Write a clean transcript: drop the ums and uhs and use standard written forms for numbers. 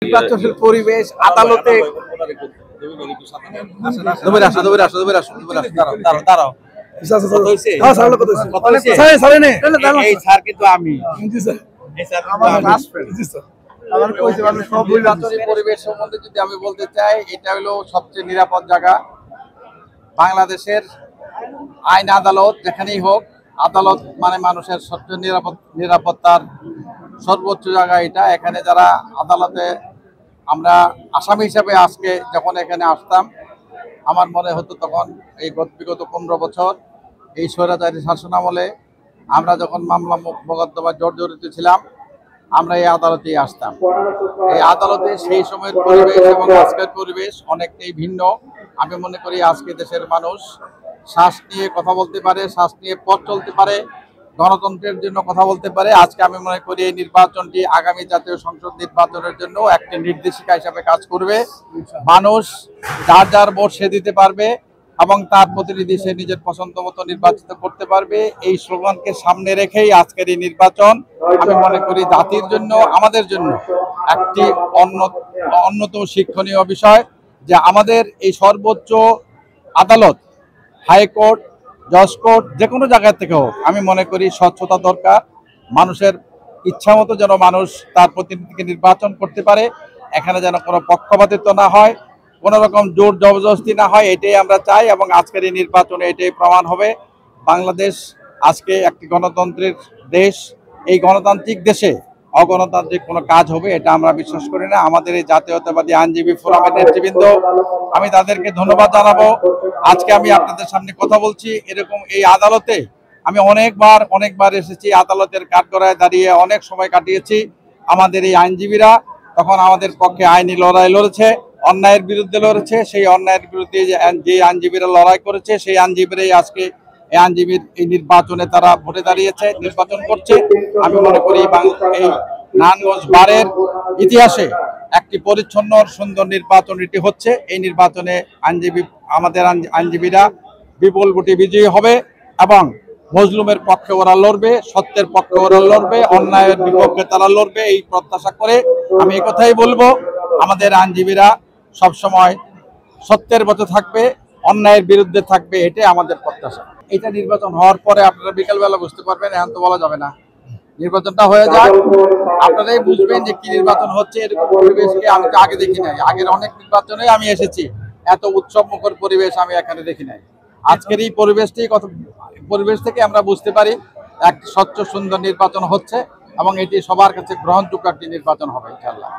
নির্বাচনের পরিবেশ আদালতে দাঁড়াও পরিবেশ সম্বন্ধে যদি আমি বলতে চাই, এটা হলো সবচেয়ে নিরাপদ জায়গা বাংলাদেশের। আইন আদালত যেখানেই হোক, আদালত মানে মানুষের সবচেয়ে নিরাপত্তার সর্বোচ্চ জায়গা এটা। এখানে যারা আদালতে আমরা আসামি হিসাবে আজকে যখন এখানে আসতাম, আমার মনে হতো তখন এই বিগত 15 বছর এই স্বৈরাচারী শাসনামলে আমরা যখন মামলা মোকদ্দমা জর্জরিত ছিলাম, আমরা এই আদালতেই আসতাম। এই আদালতে সেই সময়ের পরিবেশ এবং আজকের পরিবেশ অনেকটাই ভিন্ন। আমি মনে করি আজকে দেশের মানুষ শ্বাস নিয়ে কথা বলতে পারে, শ্বাস নিয়ে পথ চলতে পারে, গণতন্ত্রের জন্য কথা বলতে পারে। আজকে আমি মনে করি এই নির্বাচনটি আগামী জাতীয় সংসদ নির্বাচনের জন্য একটি নির্দেশিকা হিসাবে কাজ করবে। মানুষ যার যার ভোট সে দিতে পারবে এবং তার প্রতিনিধি সে নিজের পছন্দ মতো নির্বাচিত করতে পারবে। এই স্লোগানকে সামনে রেখেই আজকের এই নির্বাচন আমি মনে করি জাতির জন্য, আমাদের জন্য একটি অন্যতম শিক্ষণীয় বিষয়, যে আমাদের এই সর্বোচ্চ আদালত, হাইকোর্ট, জজ কোর্ট, যে কোনো জায়গা থেকে হোক, আমি মনে করি স্বচ্ছতা দরকার। মানুষের ইচ্ছা মতো যেন মানুষ তার প্রতিনিধিকে নির্বাচন করতে পারে। এখানে যেন কোনো পক্ষপাতিত্ব না হয়, কোনো রকম জোর জবরদস্তি না হয়, এটাই আমরা চাই। এবং আজকের এই নির্বাচনে এটাই প্রমাণ হবে বাংলাদেশ আজকে একটি গণতন্ত্রের দেশ। এই গণতান্ত্রিক দেশে অগণতান্ত্রিক কোনো কাজ হবে এটা আমরা বিশ্বাস করি না। আমাদের এই জাতীয়তাবাদী আইনজীবী ফোরামের নেতৃবৃন্দ, আমি তাদেরকে ধন্যবাদ জানাবো। আজকে আমি আপনাদের সামনে কথা বলছি, এরকম এই আদালতে আমি অনেকবার এসেছি, আদালতের কাঠগড়ায় দাঁড়িয়ে অনেক সময় কাটিয়েছি। আমাদের এই আইনজীবীরা তখন আমাদের পক্ষে আইনি লড়াই লড়েছে, অন্যায়ের বিরুদ্ধে লড়েছে। সেই অন্যায়ের বিরুদ্ধে যে আইনজীবীরা লড়াই করেছে, সেই আইনজীবীরাই আজকে এই আইনজীবীর এই নির্বাচনে তারা ভোটে দাঁড়িয়েছে, নির্বাচন করছে। আমি মনে করি এই নারায়ণগঞ্জ বারের ইতিহাসে একটি পরিচ্ছন্ন সুন্দর নির্বাচন এটি হচ্ছে। এই নির্বাচনে আমাদের আইনজীবীরা বিপুল ভোটে বিজয়ী হবে এবং মজলুমের পক্ষে ওরা লড়বে, সত্যের পক্ষে ওরা লড়বে, অন্যায়ের বিপক্ষে তারা লড়বে। এই প্রত্যাশা করে আমি এই কথাই বলবো, আমাদের আইনজীবীরা সবসময় সত্যের পথে থাকবে, অন্যায়ের বিরুদ্ধে থাকবে, এটাই আমাদের প্রত্যাশা। এটা নির্বাচন হওয়ার পরে আপনারা বিকেলবেলা বুঝতে পারবেন, এখন তো বলা যাবে না। নির্বাচনটা হয়ে যাক, আপনারাই বুঝবেন যে কি নির্বাচন হচ্ছে। এরকম পরিবেশকে আমি আগে দেখি নাই। আগের অনেক নির্বাচনে আমি এসেছি, এত উৎসব মুখর পরিবেশ আমি এখানে দেখি নাই। আজকের এই পরিবেশ থেকে আমরা বুঝতে পারি এক স্বচ্ছ সুন্দর নির্বাচন হচ্ছে এবং এটি সবার কাছে গ্রহণযোগ্য একটি নির্বাচন হবে ইনশাআল্লাহ।